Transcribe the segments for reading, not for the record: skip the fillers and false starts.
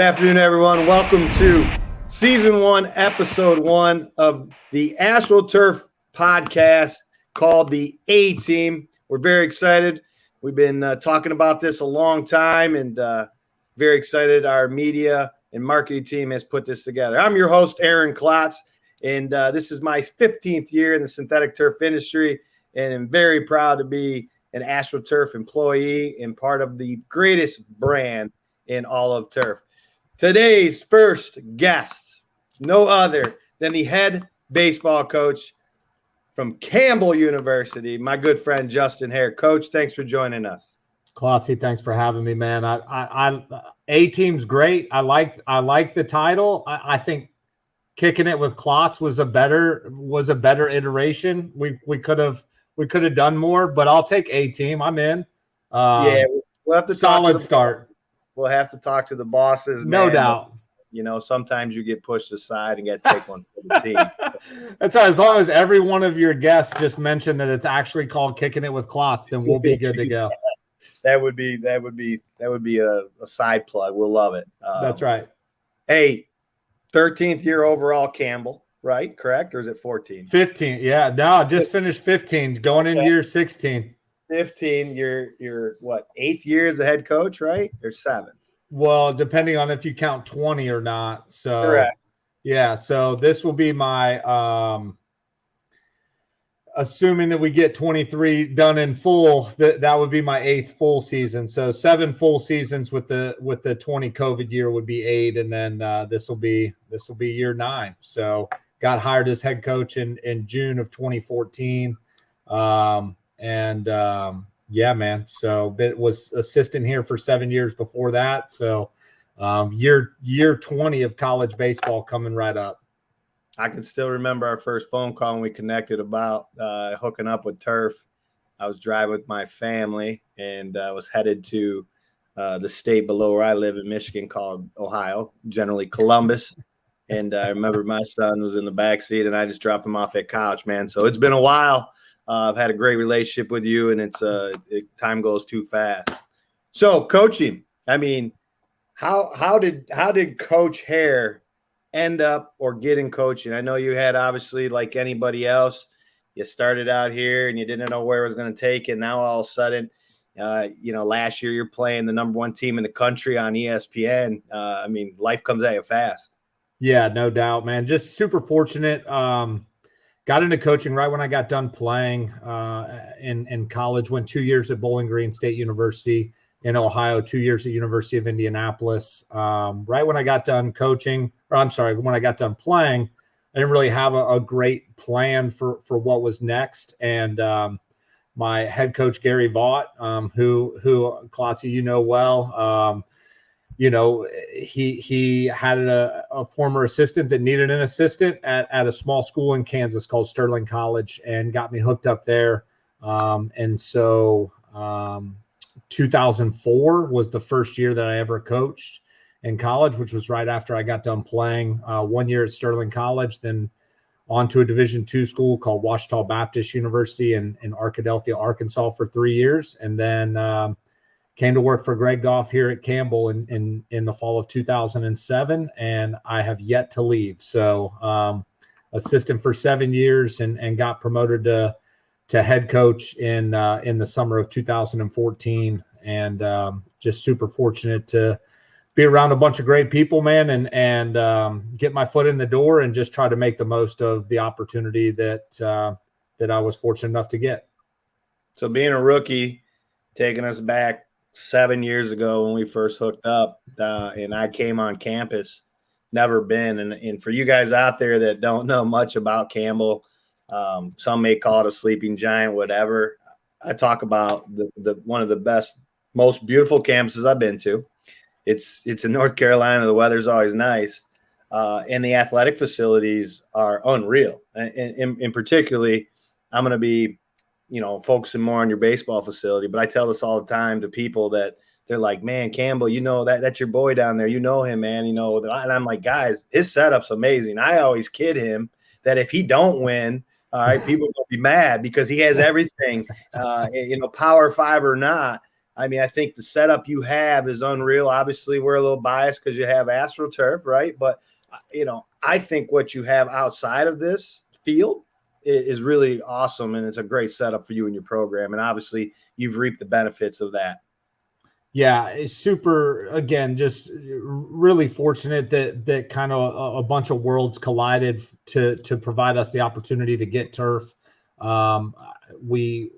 afternoon, everyone. Welcome to Season 1, Episode 1 of the AstroTurf podcast called the A-Team. We're very excited. We've been talking about this a long time and very excited our media and marketing team has put this together. I'm your host, Aaron Klotz, and this is my 15th year in the synthetic turf industry, and I'm very proud to be an AstroTurf employee and part of the greatest brand in all of turf. Today's first guest, no other than the head baseball coach from Camel University, my good friend Justin Hare. Coach, thanks for joining us. Klotzy, thanks for having me, man. A-Team's great. I like the title. I think kicking it with Klotz was a better iteration. We could have done more, but I'll take A-Team. I'm in. We'll have to solid start. We'll have to talk to the bosses. No doubt. You know, sometimes you get pushed aside and get to take one for the team. That's right. As long as every one of your guests just mentioned that it's actually called Kicking It with Klotz, then we'll be good to go. That would be a side plug. We'll love it. That's right. Hey, 13th year overall Campbell, right? Correct? Or is it 14? 15. Yeah. No, just finished 15, going into year 16. 15, you're what, 8th year as a head coach, right? Or 7th? Well, depending on if you count 20 or not. So correct. Yeah, so this will be my assuming that we get 23 done in full, that would be my 8th full season. So 7 full seasons with the 20 COVID year would be 8, and then this will be year 9. So got hired as head coach in June of 2014. Yeah, man. So it was assistant here for 7 years before that. So year 20 of college baseball coming right up. I can still remember our first phone call when we connected about hooking up with turf. I was driving with my family and I was headed to the state below where I live in Michigan called Ohio, generally Columbus. And I remember my son was in the back seat and I just dropped him off at couch, man. So it's been a while. I've had a great relationship with you, and time goes too fast. So coaching, I mean, how did Coach Hare end up or get in coaching? I know you had, obviously, like anybody else, you started out here and you didn't know where it was going to take, and now all of a sudden, last year you're playing the number 1 team in the country on ESPN. I mean, life comes at you fast. Yeah, no doubt, man. Just super fortunate. Got into coaching right when I got done playing in college. Went 2 years at Bowling Green State University in Ohio, 2 years at University of Indianapolis. Right when I got done coaching, when I got done playing, I didn't really have a great plan for what was next. And my head coach, Gary Vaught, who Klotzy, you know well, he had a former assistant that needed an assistant at a small school in Kansas called Sterling College and got me hooked up there. And so 2004 was the first year that I ever coached in college, which was right after I got done playing 1 year at Sterling College, then on to a Division II school called Ouachita Baptist University in Arkadelphia, Arkansas for 3 years. And then came to work for Greg Goff here at Campbell in the fall of 2007, and I have yet to leave. So assistant for 7 years and got promoted to head coach in the summer of 2014, and just super fortunate to be around a bunch of great people, man, and get my foot in the door and just try to make the most of the opportunity that I was fortunate enough to get. So being a rookie, taking us back 7 years ago when we first hooked up, and I came on campus, never been. And for you guys out there that don't know much about Campbell, some may call it a sleeping giant, whatever. I talk about the one of the best, most beautiful campuses I've been to. It's in North Carolina. The weather's always nice. And the athletic facilities are unreal. And particularly, I'm going to be, focusing more on your baseball facility. But I tell this all the time to people that they're like, man, Campbell, that's your boy down there. You know him, man. And I'm like, guys, his setup's amazing. I always kid him that if he don't win, all right, people will be mad because he has everything, Power 5 or not. I mean, I think the setup you have is unreal. Obviously, we're a little biased because you have AstroTurf, right? But, I think what you have outside of this field is really awesome, and it's a great setup for you and your program. And obviously, you've reaped the benefits of that. Yeah, it's super, again, just really fortunate that kind of a bunch of worlds collided to provide us the opportunity to get turf. The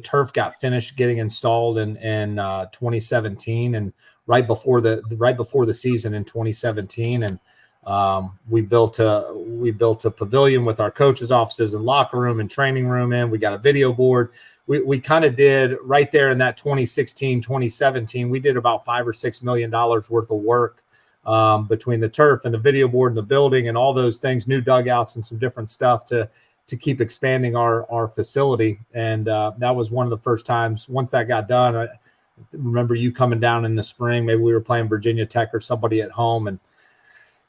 turf got finished getting installed in 2017, and right before the season in 2017, and we built a pavilion with our coaches' offices and locker room and training room in. We got a video board. We kind of did right there in that 2016, 2017, we did about $5 or $6 million worth of work between the turf and the video board and the building and all those things, new dugouts and some different stuff to keep expanding our facility. And that was one of the first times once that got done. I remember you coming down in the spring, maybe we were playing Virginia Tech or somebody at home, and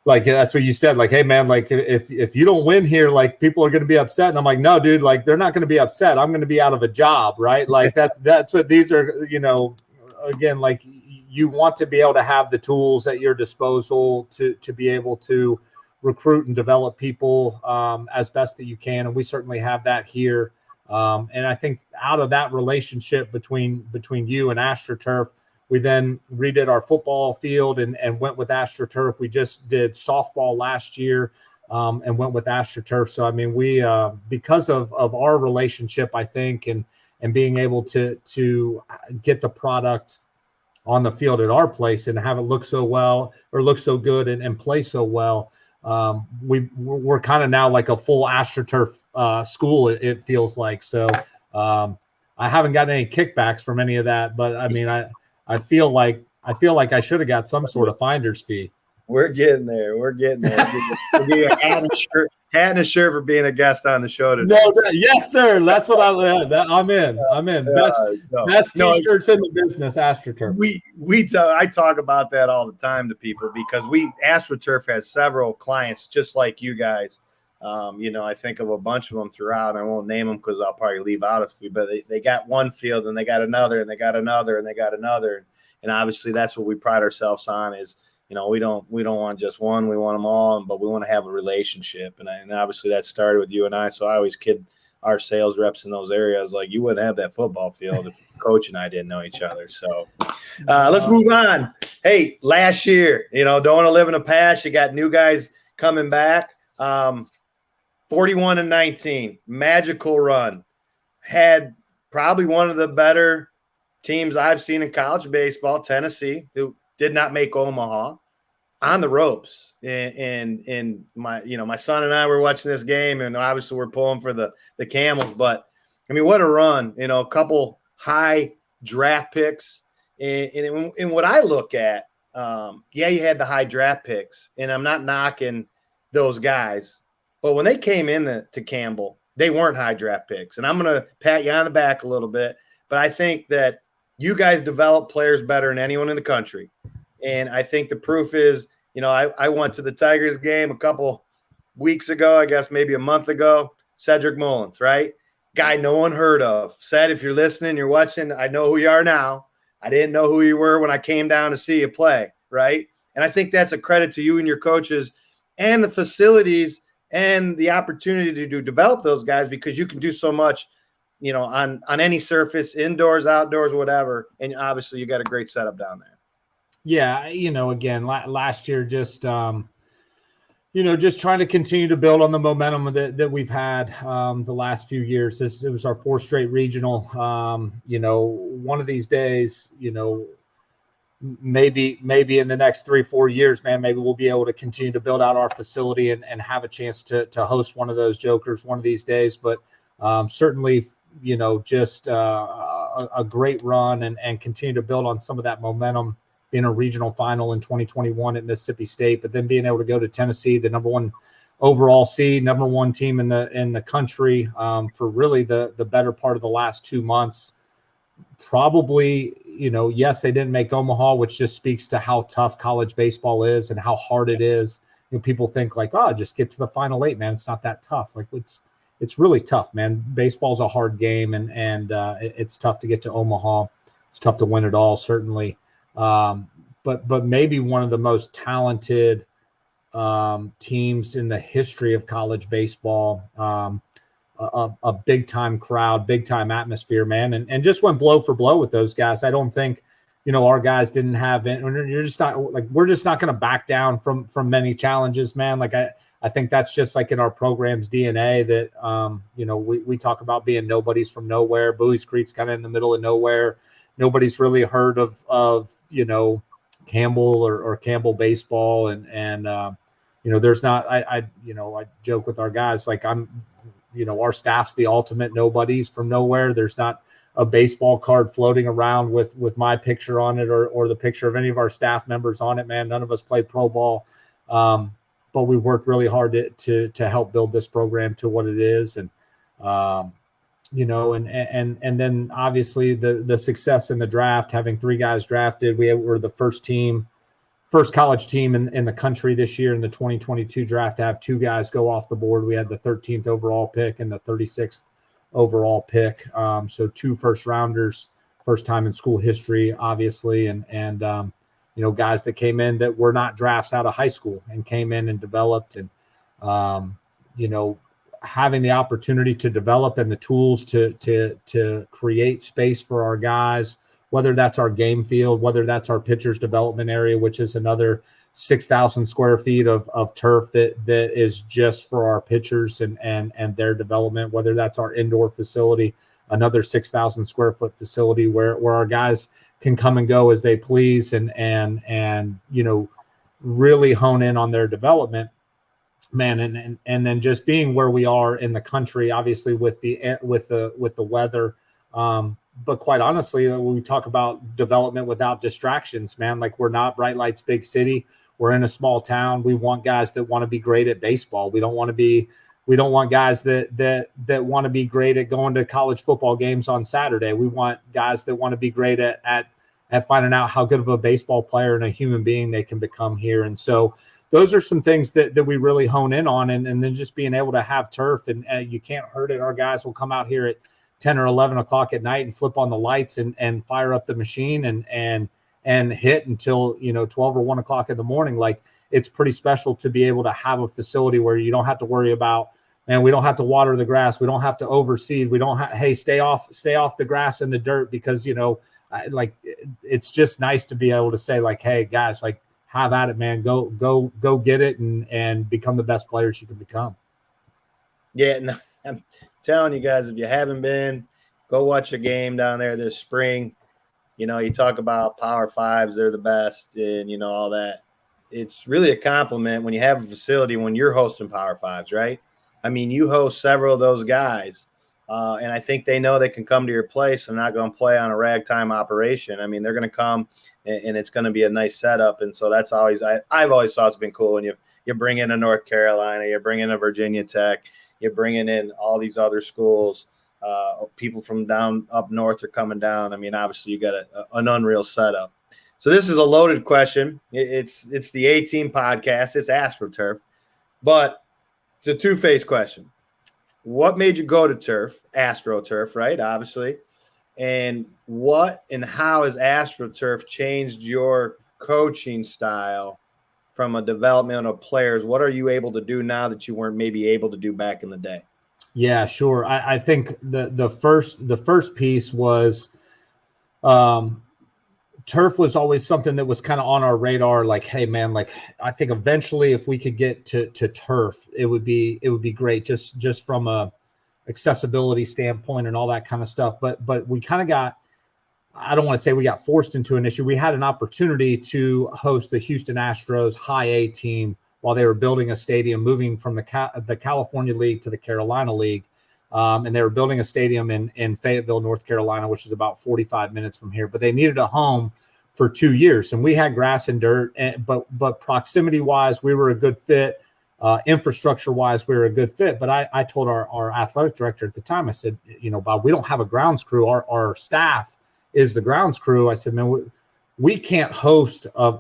like, that's what you said, like, hey man, like if you don't win here, like people are going to be upset. And I'm like, no, dude, like they're not going to be upset. I'm going to be out of a job. Right. Like that's what these are, again, like you want to be able to have the tools at your disposal to be able to recruit and develop people as best that you can. And we certainly have that here. And I think out of that relationship between you and AstroTurf, we then redid our football field and went with AstroTurf. We just did softball last year and went with AstroTurf. So, I mean, we because of our relationship, I think, and being able to get the product on the field at our place and have it look so well or look so good and play so well, we're kind of now like a full AstroTurf school, it feels like. So I haven't gotten any kickbacks from any of that, but I mean, I feel like I should have got some sort of finder's fee. We're getting there. We'll give you a hat and a shirt for being a guest on the show today. No, yes, sir. That's what I'm in. Best t-shirts in the business, AstroTurf. I talk about that all the time to people because AstroTurf has several clients just like you guys. I think of a bunch of them throughout. I won't name them because I'll probably leave out a few, but they got one field and they got another and they got another and they got another. And obviously that's what we pride ourselves on is, we don't want just one, we want them all, but we want to have a relationship. And obviously that started with you and I. So I always kid our sales reps in those areas, like you wouldn't have that football field if coach and I didn't know each other. So let's move on. Hey, last year, don't want to live in the past. You got new guys coming back. 41-19, magical run. Had probably one of the better teams I've seen in college baseball, Tennessee, who did not make Omaha, on the ropes. And my son and I were watching this game, and obviously we're pulling for the Camels. But I mean, what a run! A couple high draft picks, and what I look at, you had the high draft picks, and I'm not knocking those guys. But when they came in to Campbell, they weren't high draft picks. And I'm going to pat you on the back a little bit. But I think that you guys develop players better than anyone in the country. And I think the proof is, I went to the Tigers game a couple weeks ago, I guess maybe a month ago. Cedric Mullins, right? Guy no one heard of. Said, if you're listening, you're watching, I know who you are now. I didn't know who you were when I came down to see you play, right? And I think that's a credit to you and your coaches and the facilities and the opportunity to develop those guys because you can do so much, on any surface, indoors, outdoors, whatever. And obviously you got a great setup down there. Yeah. Again, last year, just trying to continue to build on the momentum that we've had the last few years. It was our fourth straight regional. One of these days, maybe in the next 3-4 years, man, maybe we'll be able to continue to build out our facility and have a chance to host one of those jokers one of these days. But certainly, just a great run and continue to build on some of that momentum, being a regional final in 2021 at Mississippi State, but then being able to go to Tennessee, the number one overall seed, number one team in the country for really the better part of the last 2 months. Probably, yes, they didn't make Omaha, which just speaks to how tough college baseball is and how hard it is. People think like, oh, just get to the final 8, man. It's not that tough. Like it's really tough, man. Baseball's a hard game and it's tough to get to Omaha. It's tough to win it all, certainly. But maybe one of the most talented teams in the history of college baseball. A big time crowd, big time atmosphere, man, and just went blow for blow with those guys. I don't think, our guys didn't have it. You're just not like, we're just not going to back down from many challenges, man. Like I think that's just like in our program's DNA that, we talk about being nobodies from nowhere. Bowie's Creek's kind of in the middle of nowhere. Nobody's really heard of Campbell or Campbell baseball. And there's not, I joke with our guys, like our staff's the ultimate nobodies from nowhere. There's not a baseball card floating around with my picture on it or the picture of any of our staff members on it, man. None of us play pro ball. But we worked really hard to help build this program to what it is. And, and then obviously the success in the draft, having 3 guys drafted, we were the first college team in the country this year in the 2022 draft to have 2 guys go off the board. We had the 13th overall pick and the 36th overall pick. So 2 first rounders, first time in school history, obviously. And guys that came in that were not drafts out of high school and came in and developed and, having the opportunity to develop and the tools to create space for our guys, whether that's our game field, whether that's our pitchers development area, which is another 6,000 square feet of turf that is just for our pitchers and their development, whether that's our indoor facility, another 6,000 square foot facility where our guys can come and go as they please and really hone in on their development, man. And then just being where we are in the country, obviously with the weather, but quite honestly, when we talk about development without distractions, man, like we're not Bright Lights big city. We're in a small town. We want guys that want to be great at baseball. We don't want guys that want to be great at going to college football games on Saturday. We want guys that want to be great at finding out how good of a baseball player and a human being they can become here. And so those are some things that we really hone in on. And then just being able to have turf and you can't hurt it. Our guys will come out here at 10 or 11 o'clock at night and flip on the lights and fire up the machine and hit until 12 or 1 o'clock in the morning. Like, it's pretty special to be able to have a facility where you don't have to worry about, man, we don't have to water the grass, we don't have to overseed, we don't hey, stay off the grass and the dirt, because it's just nice to be able to say, like, hey guys, like, have at it, man, go get it and become the best players you can become. Yeah, no, I'm telling you guys, if you haven't been, go watch a game down there this spring. You talk about Power Fives, they're the best, and all that. It's really a compliment when you have a facility when you're hosting Power Fives, right? I mean, you host several of those guys, and I think they know they can come to your place and not going to play on a ragtime operation. I mean, they're going to come, and it's going to be a nice setup. And so that's always I've always thought it's been cool when you bring in a North Carolina, you bring in a Virginia Tech, you're bringing in all these other schools. People from down up north are coming down. I mean, obviously you got an unreal setup. So this is a loaded question. It's the A-Team podcast. It's AstroTurf, but it's a two-faced question. What made you go to turf? AstroTurf, right? Obviously. And what and how has AstroTurf changed your coaching style from a development of players? What are you able to do now that you weren't maybe able to do back in the day? Yeah, sure. I think the first piece was turf was always something that was kind of on our radar. Like, hey man, like, I think eventually if we could get to turf, it would be great just from a accessibility standpoint and all that kind of stuff. But we kind of got, I don't want to say we got forced into an issue. We had an opportunity to host the Houston Astros high A team while they were building a stadium, moving from the California League to the Carolina League. And they were building a stadium in Fayetteville, North Carolina, which is about 45 minutes from here. But they needed a home for 2 years. And we had grass and dirt, but proximity-wise, we were a good fit. Infrastructure-wise, we were a good fit. But I told our athletic director at the time, I said, Bob, we don't have a grounds crew. Our staff is the grounds crew. I said, man, we can't host a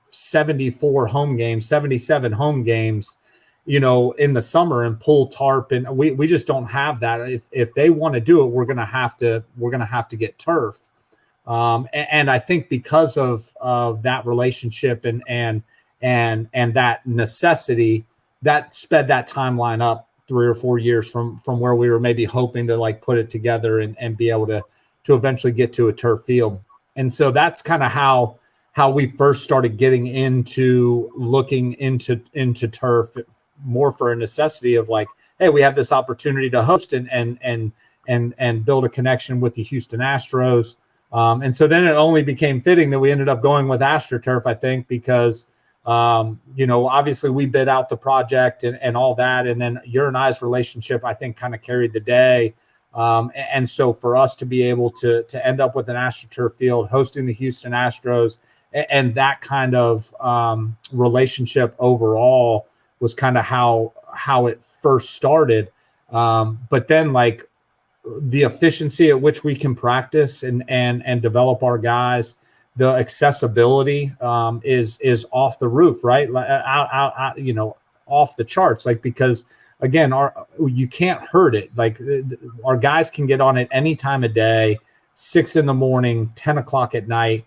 74 home games, 77 home games, in the summer and pull tarp. And we just don't have that. If they want to do it, we're going to have to get turf. And I think because of that relationship and that necessity, that sped that timeline up 3 or 4 years from where we were maybe hoping to like put it together and be able to eventually get to a turf field. And so that's kind of how we first started getting into looking into turf more for a necessity of like, hey, we have this opportunity to host and build a connection with the Houston Astros. And so then it only became fitting that we ended up going with AstroTurf, I think, because obviously we bid out the project and all that. And then your and I's relationship, I think, kind of carried the day. And so for us to be able to end up with an AstroTurf field hosting the Houston Astros and that kind of relationship overall was kind of how it first started. But then like the efficiency at which we can practice and develop our guys, the accessibility is off the roof, right? Out, off the charts, like, because again, you can't hurt it. Like our guys can get on it any time of day, 6 a.m, 10 o'clock at night.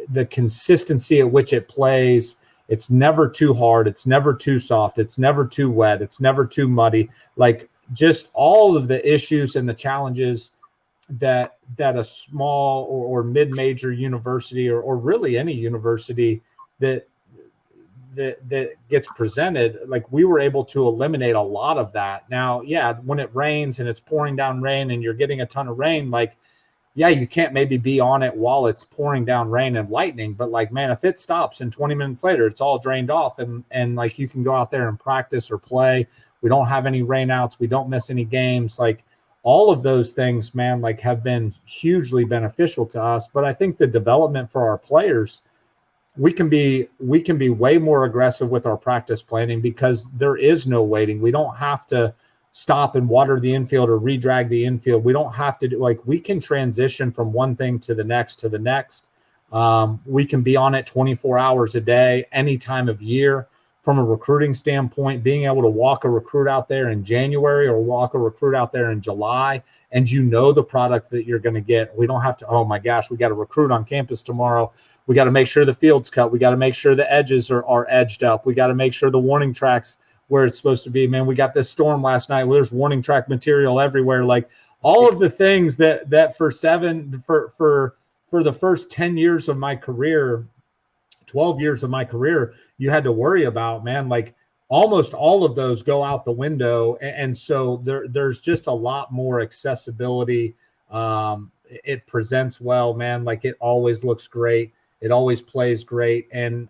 The consistency at which it plays, it's never too hard. It's never too soft. It's never too wet. It's never too muddy. Like just all of the issues and the challenges that a small or mid-major university or really any university that gets presented, like we were able to eliminate a lot of that. Now, yeah, when it rains and it's pouring down rain and you're getting a ton of rain, like, yeah, you can't maybe be on it while it's pouring down rain and lightning, but like, man, if it stops and 20 minutes later, it's all drained off and like you can go out there and practice or play. We don't have any rainouts. We don't miss any games. Like all of those things, man, like have been hugely beneficial to us. But I think the development for our players, we can be way more aggressive with our practice planning because there is no waiting. We don't have to stop and water the infield or re-drag the infield. We don't have to do, like, we can transition from one thing to the next to the next. We can be on it 24 hours a day, any time of year. From a recruiting standpoint, being able to walk a recruit out there in January or walk a recruit out there in July, and the product that you're going to get. We don't have to, oh my gosh, we got a recruit on campus tomorrow. We got to make sure the field's cut. We got to make sure the edges are edged up. We got to make sure the warning track's where it's supposed to be. Man, we got this storm last night where there's warning track material everywhere. Like all of the things that for the first 10 years of my career, 12 years of my career, you had to worry about, man, like almost all of those go out the window. And so there's just a lot more accessibility. It presents well, man. Like it always looks great. It always plays great. And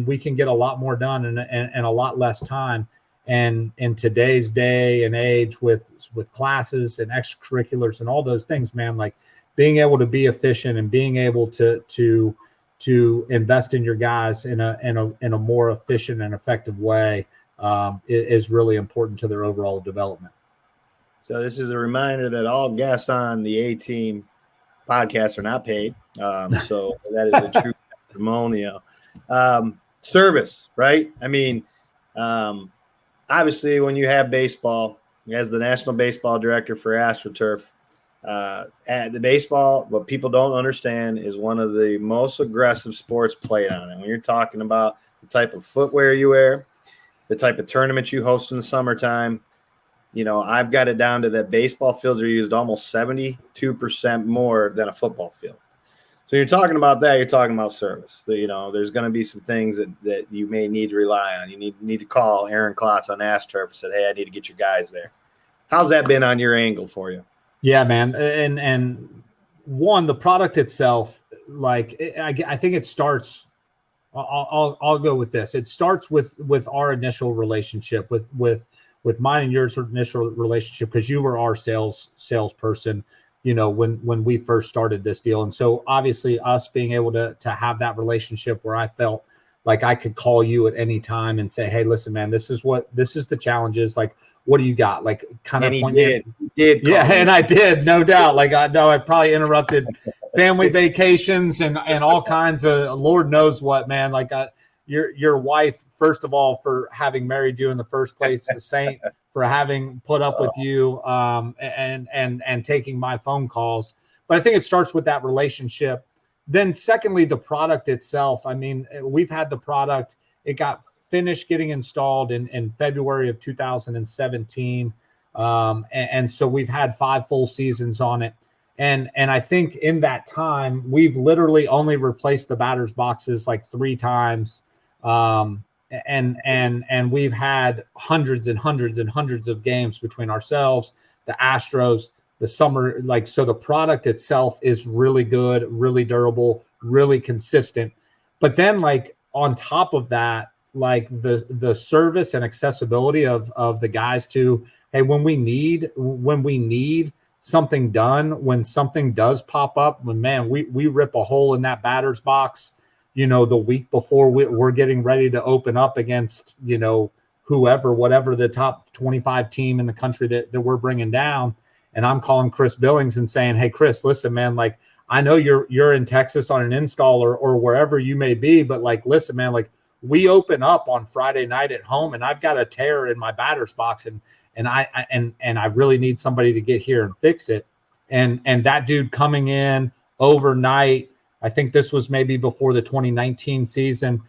we can get a lot more done in a lot less time. And in today's day and age with classes and extracurriculars and all those things, man, like being able to be efficient and being able to invest in your guys in a more efficient and effective way is really important to their overall development. So this is a reminder that all guests on the A-Team podcast are not paid. So that is a true testimonial. Service, right? I mean, obviously when you have baseball, as the national baseball director for AstroTurf, at the baseball, what people don't understand is one of the most aggressive sports played on it. When you're talking about the type of footwear you wear, the type of tournaments you host in the summertime, I've got it down to that baseball fields are used almost 72% more than a football field. So you're talking about that. You're talking about service. There's going to be some things that you may need to rely on. You need to call Aaron Klotz on AstroTurf and say, hey, I need to get your guys there. How's that been on your angle for you? Yeah, man. And one, the product itself, like I think it starts. I'll go with this. It starts with our initial relationship with mine and yours initial relationship, because you were our salesperson, when we first started this deal. And so obviously us being able to have that relationship where I felt like I could call you at any time and say, hey, listen, man, this is the challenges. Like, what do you got? Like kind of point me. Did. Yeah. And I did, no doubt. Like I probably interrupted family vacations and all kinds of, Lord knows what, man. Like your wife, first of all, for having married you in the first place, a saint, for having put up with you and taking my phone calls. But I think it starts with that relationship. Then secondly, the product itself. I mean, we've had the product. It got finished getting installed in February of 2017. And so we've had 5 full seasons on it. And I think in that time, we've literally only replaced the batter's boxes like 3 times. And we've had hundreds and hundreds and hundreds of games between ourselves, the Astros, the summer. Like, so the product itself is really good, really durable, really consistent. But then like on top of that, like the service and accessibility of the guys to, hey, when we need something done, when something does pop up, we rip a hole in that batter's box, the week before we're getting ready to open up against, whatever the top 25 team in the country that we're bringing down. And I'm calling Chris Billings and saying, hey, Chris, listen, man, like, I know you're in Texas on an install or wherever you may be, but like, listen, man, like, we open up on Friday night at home and I've got a tear in my batter's box and I really need somebody to get here and fix it. And that dude coming in overnight, I think this was maybe before the 2019 season,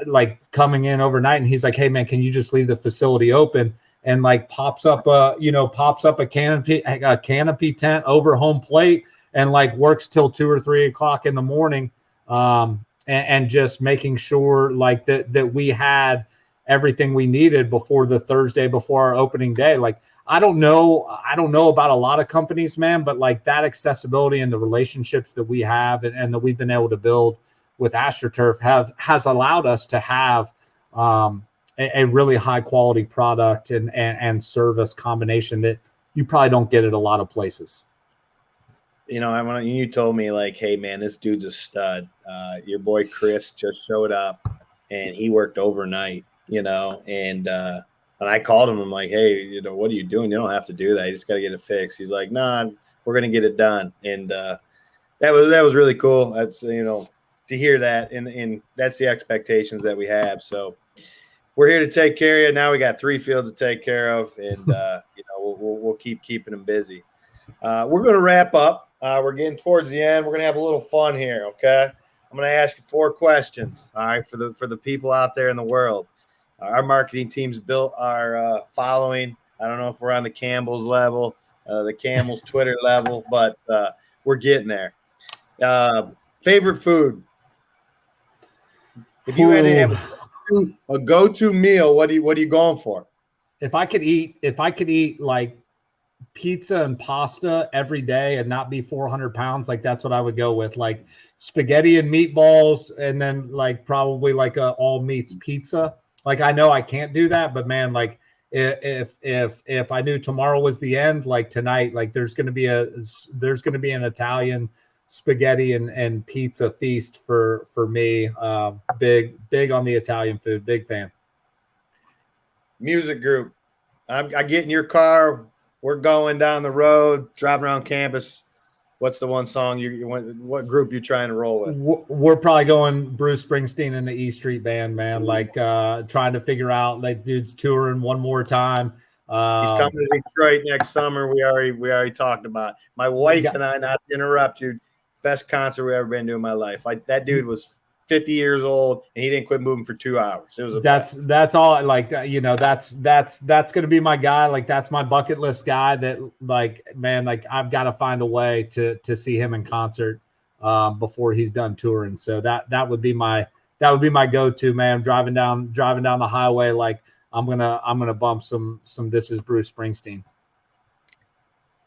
like coming in overnight, and he's like, hey man, can you just leave the facility open? And like pops up a canopy tent over home plate and like works till 2 or 3 o'clock in the morning. And just making sure like that we had everything we needed before the Thursday before our opening day. Like, I don't know about a lot of companies, man, but like that accessibility and the relationships that we have and that we've been able to build with AstroTurf has allowed us to have a really high quality product and service combination that you probably don't get at a lot of places. When you told me like, hey man, this dude's a stud. Your boy Chris just showed up and he worked overnight, and I called him. I'm like, hey, what are you doing? You don't have to do that. You just got to get it fixed. He's like, nah, we're going to get it done. And that was really cool. That's, to hear that. And that's the expectations that we have. So we're here to take care of you. Now we got 3 fields to take care of. And, we'll keep keeping them busy. We're going to wrap up. We're getting towards the end. We're going to have a little fun here. Okay. I'm going to ask you 4 questions. All right. For the people out there in the world. Our marketing team's built our following. I don't know if we're on the Campbell's level, the Camel's Twitter level, but we're getting there. Favorite food? If you had to have a go-to meal, what are you going for? If I could eat like pizza and pasta every day and not be 400 pounds, like that's what I would go with. Like spaghetti and meatballs, and then like probably like a all meats pizza. Like, I know I can't do that, but man, like if I knew tomorrow was the end, like tonight, like there's going to be an Italian spaghetti and pizza feast for me. Big on the Italian food, big fan. Music group. I get in your car. We're going down the road, driving around campus. What's the one song what group you trying to roll with? We're probably going Bruce Springsteen and the E Street Band, man. Like trying to figure out, like, dude's touring one more time. He's coming to Detroit next summer. We already talked about. My wife and I, not to interrupt you, best concert we've ever been to in my life. Like, that dude was 50 years old and he didn't quit moving for 2 hours. It was that's all. Like, that's going to be my guy. Like, that's my bucket list guy that, like, man, like I've got to find a way to see him in concert before he's done touring. So that would be my go-to, man. Driving down the highway. Like, I'm going to bump some This Is Bruce Springsteen.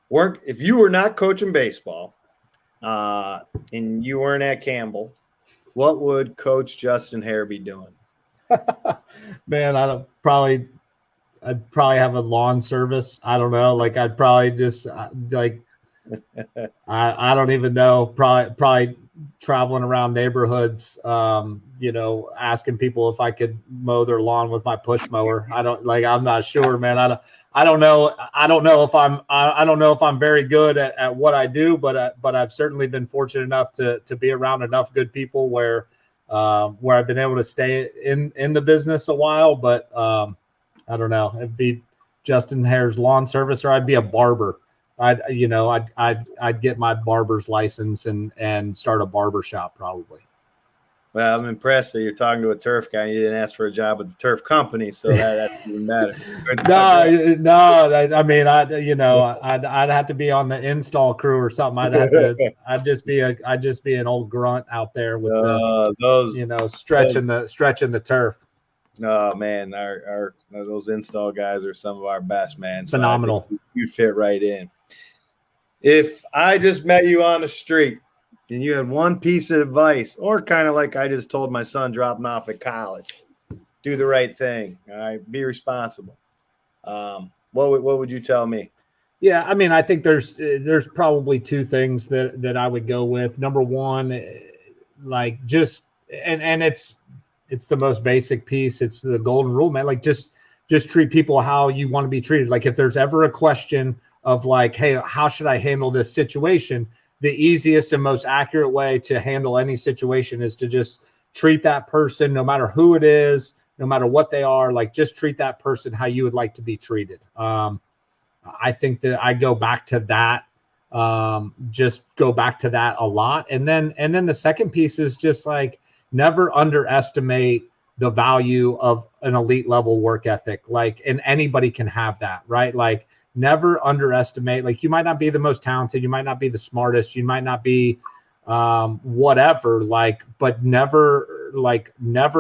If you were not coaching baseball and you weren't at Campbell, what would Coach Justin Hare be doing? Man, I'd probably have a lawn service. I don't know. Like, I'd probably just like, I don't even know. Probably traveling around neighborhoods, asking people if I could mow their lawn with my push mower. I'm not sure, man. I don't know if I'm very good at what I do, but I've certainly been fortunate enough to be around enough good people where I've been able to stay in the business a while. But I don't know. It'd be Justin Hare's lawn service, or I'd be a barber. I'd get my barber's license and start a barber shop probably. Well, I'm impressed that you're talking to a turf guy and you didn't ask for a job with the turf company, so that's even better. I mean, I'd have to be on the install crew or something. I'd just be an old grunt out there with stretching the turf. Oh man, our those install guys are some of our best, man. So phenomenal. You fit right in. If I just met you on the street and you had one piece of advice, or kind of like I just told my son dropping off at college, do the right thing. All right, be responsible. What would you tell me? Yeah, I mean, I think there's probably two things that I would go with. Number one, like just and it's the most basic piece. It's the golden rule, man. Like just treat people how you want to be treated. Like if there's ever a question of like, hey, how should I handle this situation? The easiest and most accurate way to handle any situation is to just treat that person, no matter who it is, no matter what they are, like just treat that person how you would like to be treated. I think that I go back to that, just go back to that a lot. And then the second piece is just like, never underestimate the value of an elite level work ethic. Like, and anybody can have that, right? Like, never underestimate, like you might not be the most talented, you might not be the smartest, you might not be whatever, like, but never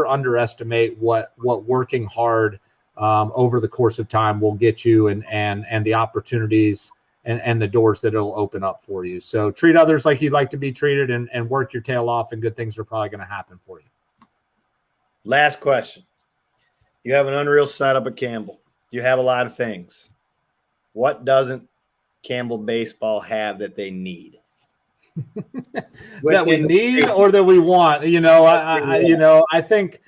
underestimate what working hard over the course of time will get you and the opportunities and the doors that it'll open up for you. So treat others like you'd like to be treated and work your tail off, and good things are probably going to happen for you. Last question. You have an unreal setup at Campbell. You have a lot of things. What doesn't Campbell baseball have that they need? That we need or that we want? I think,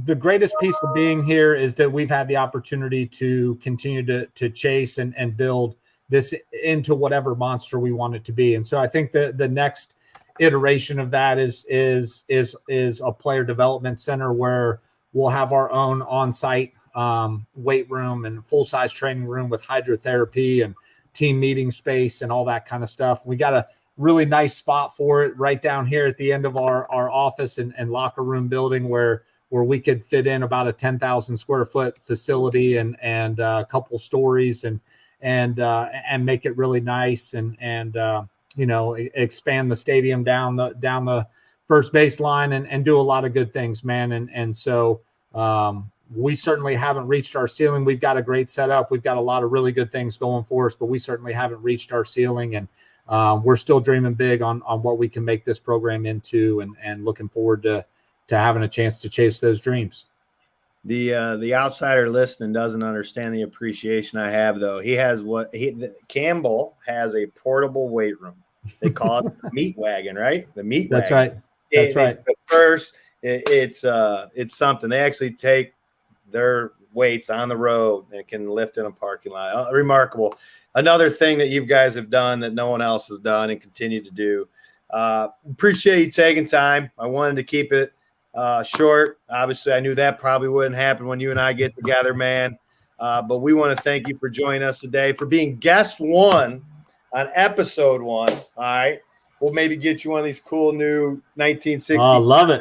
the greatest piece of being here is that we've had the opportunity to continue to chase and build this into whatever monster we want it to be. And so I think the next iteration of that is a player development center where we'll have our own on-site weight room and full-size training room with hydrotherapy and team meeting space and all that kind of stuff. We got a really nice spot for it right down here at the end of our office and locker room building where we could fit in about a 10,000 square foot facility and a couple stories and make it really nice and expand the stadium down the first baseline and do a lot of good things, man. And so we certainly haven't reached our ceiling. We've got a great setup. We've got a lot of really good things going for us, but we certainly haven't reached our ceiling. And we're still dreaming big on what we can make this program into and looking forward to having a chance to chase those dreams. The outsider listening doesn't understand the appreciation I have, though. Campbell has a portable weight room. They call it the meat wagon, right? The meat That's wagon. Right. That's right. It's the first. It's something. They actually take their weights on the road and can lift in a parking lot. Remarkable. Another thing that you guys have done that no one else has done and continue to do. Appreciate you taking time. I wanted to keep it short. Obviously, I knew that probably wouldn't happen when you and I get together, man. But we want to thank you for joining us today, for being guest one on episode 1. All right. We'll maybe get you one of these cool new 1960s. Oh, love it.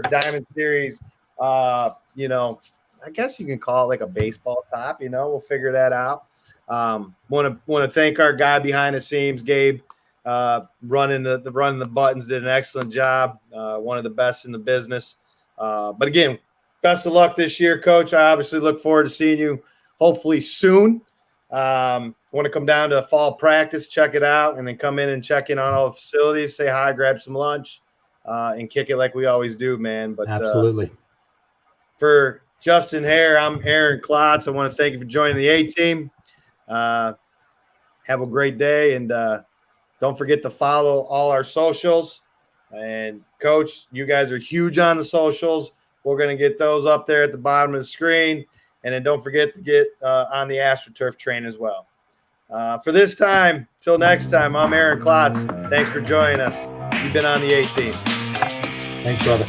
Diamond Series. I guess you can call it like a baseball top. We'll figure that out. Want to thank our guy behind the scenes, Gabe. Running the buttons, did an excellent job. One of the best in the business. But again, best of luck this year, Coach. I obviously look forward to seeing you hopefully soon. Want to come down to fall practice, check it out, and then come in and check in on all the facilities, say hi, grab some lunch, and kick it like we always do, man. But absolutely. For Justin Hare, I'm Aaron Klotz. I want to thank you for joining the A-Team. Have a great day, and don't forget to follow all our socials. And, Coach, you guys are huge on the socials. We're going to get those up there at the bottom of the screen. And then don't forget to get on the AstroTurf train as well. For this time, till next time, I'm Aaron Klotz. Thanks for joining us. You've been on the A-Team. Thanks, brother.